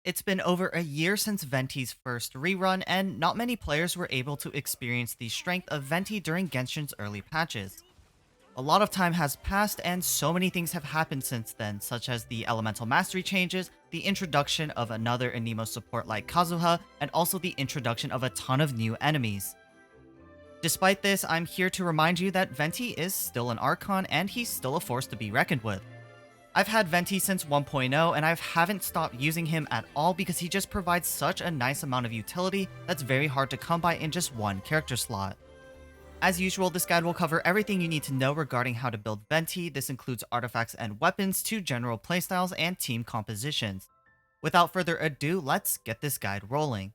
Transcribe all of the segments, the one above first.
It's been over a year since Venti's first rerun, and not many players were able to experience the strength of Venti during Genshin's early patches. A lot of time has passed, and so many things have happened since then, such as the elemental mastery changes, the introduction of another Anemo support like Kazuha, and also the introduction of a ton of new enemies. Despite this, I'm here to remind you that Venti is still an Archon, and he's still a force to be reckoned with. I've had Venti since 1.0 and I haven't stopped using him at all because he just provides such a nice amount of utility that's very hard to come by in just one character slot. As usual, this guide will cover everything you need to know regarding how to build Venti. This includes artifacts and weapons to general playstyles and team compositions. Without further ado, let's get this guide rolling.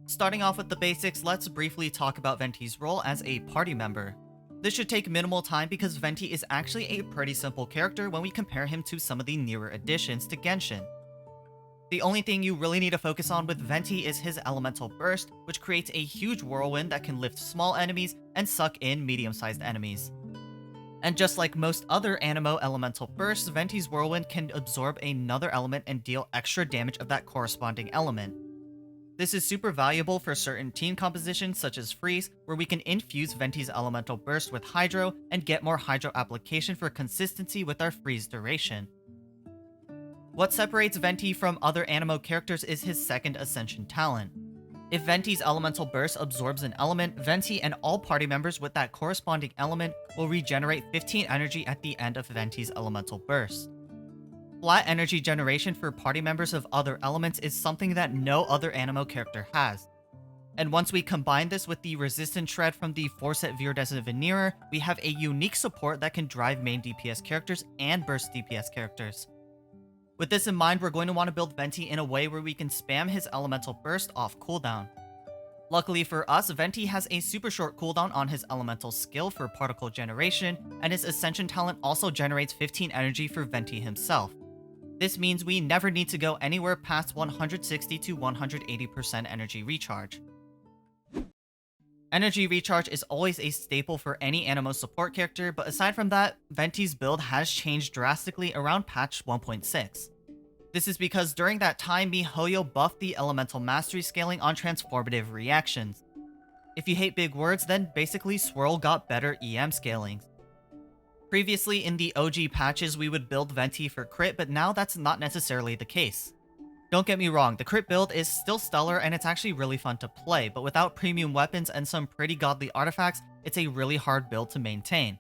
Starting off with the basics, let's briefly talk about Venti's role as a party member. This should take minimal time because Venti is actually a pretty simple character when we compare him to some of the newer additions to Genshin. The only thing you really need to focus on with Venti is his elemental burst, which creates a huge whirlwind that can lift small enemies and suck in medium-sized enemies. And just like most other Anemo elemental bursts, Venti's whirlwind can absorb another element and deal extra damage of that corresponding element. This is super valuable for certain team compositions such as Freeze, where we can infuse Venti's elemental burst with Hydro and get more Hydro application for consistency with our Freeze duration. What separates Venti from other Anemo characters is his second Ascension talent. If Venti's elemental burst absorbs an element, Venti and all party members with that corresponding element will regenerate 15 energy at the end of Venti's elemental burst. Flat energy generation for party members of other elements is something that no other Anemo character has. And once we combine this with the resistance shred from the Forset Viridescent Veneer, we have a unique support that can drive main DPS characters and burst DPS characters. With this in mind, we're going to want to build Venti in a way where we can spam his elemental burst off cooldown. Luckily for us, Venti has a super short cooldown on his elemental skill for particle generation, and his Ascension talent also generates 15 energy for Venti himself. This means we never need to go anywhere past 160 to 180% energy recharge. Energy recharge is always a staple for any Anemo support character, but aside from that, Venti's build has changed drastically around patch 1.6. This is because during that time, MiHoYo buffed the elemental mastery scaling on transformative reactions. If you hate big words, then basically Swirl got better EM scalings. Previously, in the OG patches, we would build Venti for crit, but now that's not necessarily the case. Don't get me wrong, the crit build is still stellar and it's actually really fun to play, but without premium weapons and some pretty godly artifacts, it's a really hard build to maintain.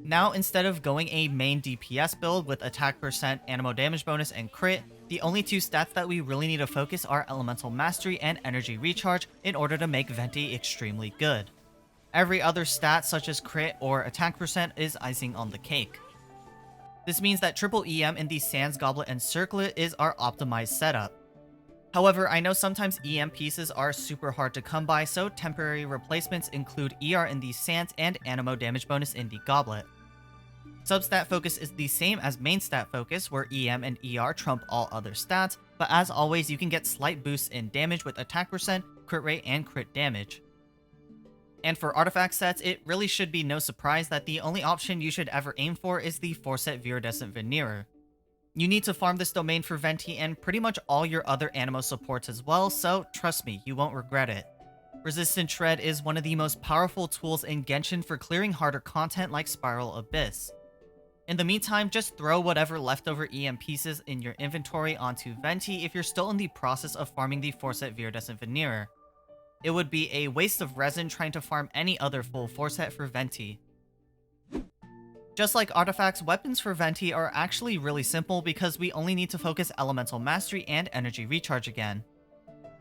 Now, instead of going a main DPS build with attack percent, anemo damage bonus, and crit, the only two stats that we really need to focus are elemental mastery and energy recharge in order to make Venti extremely good. Every other stat such as crit or attack percent is icing on the cake. This means that triple EM in the Sands Goblet and Circlet is our optimized setup. However, I know sometimes EM pieces are super hard to come by, so temporary replacements include ER in the Sands and Anemo damage bonus in the Goblet. Substat focus is the same as main stat focus, where EM and ER trump all other stats, but as always you can get slight boosts in damage with attack percent, crit rate, and crit damage. And for artifact sets, it really should be no surprise that the only option you should ever aim for is the Forset Viridescent Veneer. You need to farm this domain for Venti and pretty much all your other Anemo supports as well, so trust me, you won't regret it. Resistant Shred is one of the most powerful tools in Genshin for clearing harder content like Spiral Abyss. In the meantime, just throw whatever leftover EM pieces in your inventory onto Venti if you're still in the process of farming the Forset Viridescent Veneer. It would be a waste of resin trying to farm any other full Forset for Venti. Just like artifacts, weapons for Venti are actually really simple because we only need to focus elemental mastery and energy recharge again.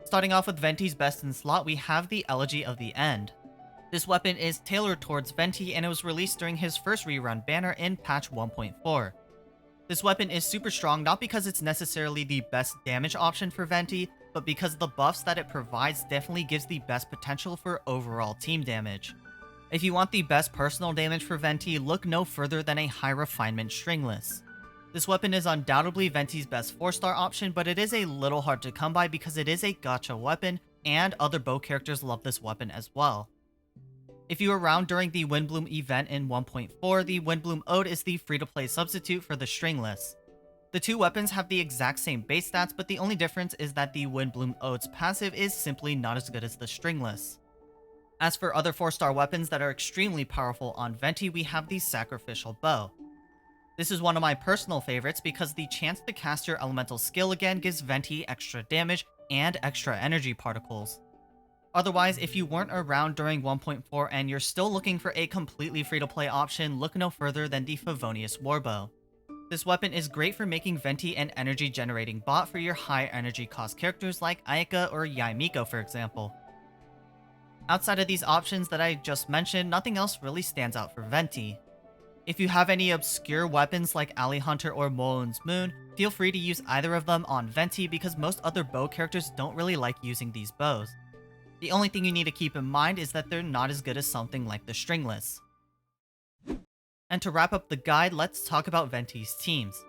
Starting off with Venti's best in slot, we have the Elegy of the End. This weapon is tailored towards Venti and it was released during his first rerun banner in patch 1.4. This weapon is super strong not because it's necessarily the best damage option for Venti, but because the buffs that it provides definitely gives the best potential for overall team damage. If you want the best personal damage for Venti, look no further than a high refinement stringless. This weapon is undoubtedly Venti's best 4-star option, but it is a little hard to come by because it is a gacha weapon, and other bow characters love this weapon as well. If you were around during the Windbloom event in 1.4, the Windbloom Ode is the free-to-play substitute for the stringless. The two weapons have the exact same base stats, but the only difference is that the Windbloom Ode's passive is simply not as good as the Stringless. As for other 4-star weapons that are extremely powerful on Venti, we have the Sacrificial Bow. This is one of my personal favorites because the chance to cast your elemental skill again gives Venti extra damage and extra energy particles. Otherwise, if you weren't around during 1.4 and you're still looking for a completely free-to-play option, look no further than the Favonius Warbow. This weapon is great for making Venti an energy generating bot for your high energy cost characters like Ayaka or Yaimiko for example. Outside of these options that I just mentioned, nothing else really stands out for Venti. If you have any obscure weapons like Alley Hunter or Moon's Moon, feel free to use either of them on Venti because most other bow characters don't really like using these bows. The only thing you need to keep in mind is that they're not as good as something like the Stringless. And to wrap up the guide, let's talk about Venti's teams.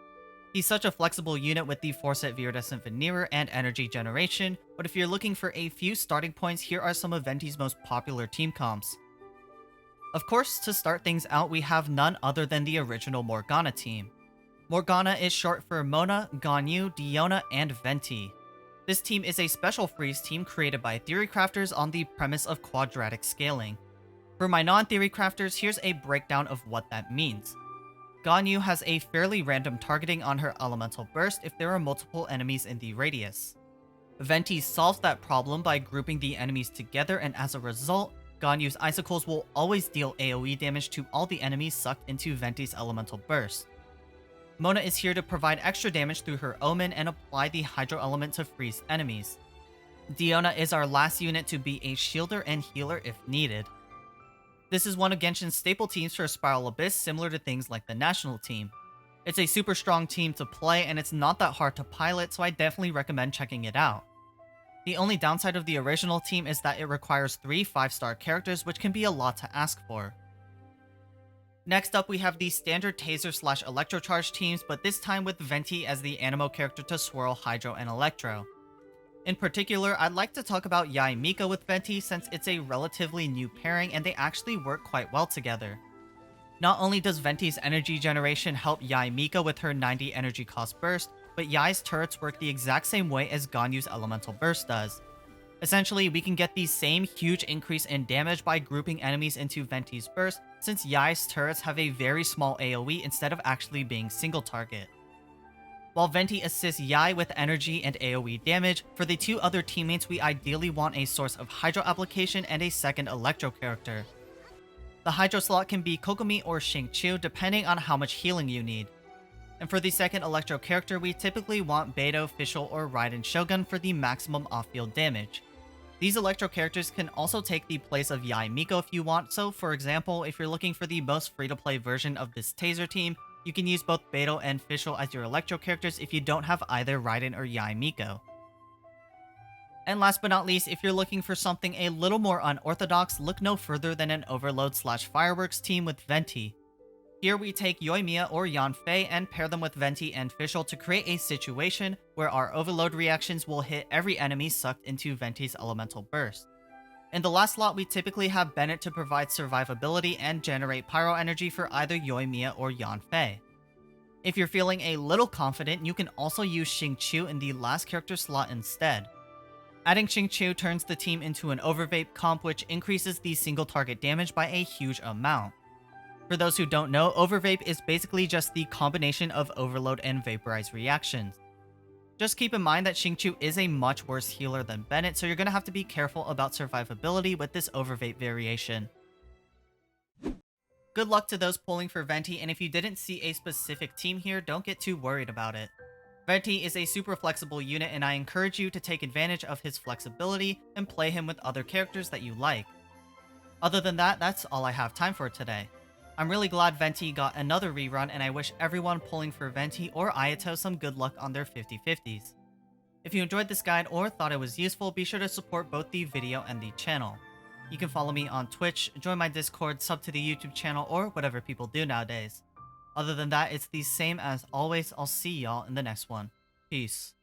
He's such a flexible unit with the Forset Viridescent Veneer and Energy Generation, but if you're looking for a few starting points, here are some of Venti's most popular team comps. Of course, to start things out, we have none other than the original Morgana team. Morgana is short for Mona, Ganyu, Diona, and Venti. This team is a special freeze team created by theory crafters on the premise of quadratic scaling. For my non-theory crafters, here's a breakdown of what that means. Ganyu has a fairly random targeting on her elemental burst if there are multiple enemies in the radius. Venti solves that problem by grouping the enemies together, and as a result, Ganyu's icicles will always deal AoE damage to all the enemies sucked into Venti's elemental burst. Mona is here to provide extra damage through her Omen and apply the Hydro element to freeze enemies. Diona is our last unit to be a shielder and healer if needed. This is one of Genshin's staple teams for Spiral Abyss, similar to things like the National team. It's a super strong team to play and it's not that hard to pilot, so I definitely recommend checking it out. The only downside of the original team is that it requires 3 5-star characters, which can be a lot to ask for. Next up, we have the standard Taser / Electrocharge teams, but this time with Venti as the Anemo character to swirl Hydro and Electro. In particular, I'd like to talk about Yaimiko with Venti since it's a relatively new pairing and they actually work quite well together. Not only does Venti's energy generation help Yaimiko with her 90 energy cost burst, but Yai's turrets work the exact same way as Ganyu's elemental burst does. Essentially, we can get the same huge increase in damage by grouping enemies into Venti's burst, since Yai's turrets have a very small AoE instead of actually being single target. While Venti assists Yai with energy and AoE damage, for the two other teammates we ideally want a source of Hydro application and a second Electro character. The Hydro slot can be Kokomi or Xingqiu depending on how much healing you need. And for the second Electro character, we typically want Beidou, Fischl, or Raiden Shogun for the maximum off-field damage. These Electro characters can also take the place of Yaimiko if you want, so for example, if you're looking for the most free-to-play version of this Taser team, you can use both Beidou and Fischl as your Electro characters if you don't have either Raiden or Yaimiko. And last but not least, if you're looking for something a little more unorthodox, look no further than an Overload / Fireworks team with Venti. Here we take Yoimiya or Yanfei and pair them with Venti and Fischl to create a situation where our Overload reactions will hit every enemy sucked into Venti's elemental burst. In the last slot, we typically have Bennett to provide survivability and generate pyro energy for either Yoimiya or Yanfei. If you're feeling a little confident, you can also use Xingqiu in the last character slot instead. Adding Xingqiu turns the team into an Overvape comp, which increases the single target damage by a huge amount. For those who don't know, Overvape is basically just the combination of Overload and Vaporize reactions. Just keep in mind that Xingqiu is a much worse healer than Bennett, so you're going to have to be careful about survivability with this Overvape variation. Good luck to those pulling for Venti, and if you didn't see a specific team here, don't get too worried about it. Venti is a super flexible unit, and I encourage you to take advantage of his flexibility and play him with other characters that you like. Other than that, that's all I have time for today. I'm really glad Venti got another rerun, and I wish everyone pulling for Venti or Ayato some good luck on their 50/50s. If you enjoyed this guide or thought it was useful, be sure to support both the video and the channel. You can follow me on Twitch, join my Discord, sub to the YouTube channel, or whatever people do nowadays. Other than that, it's the same as always. I'll see y'all in the next one. Peace.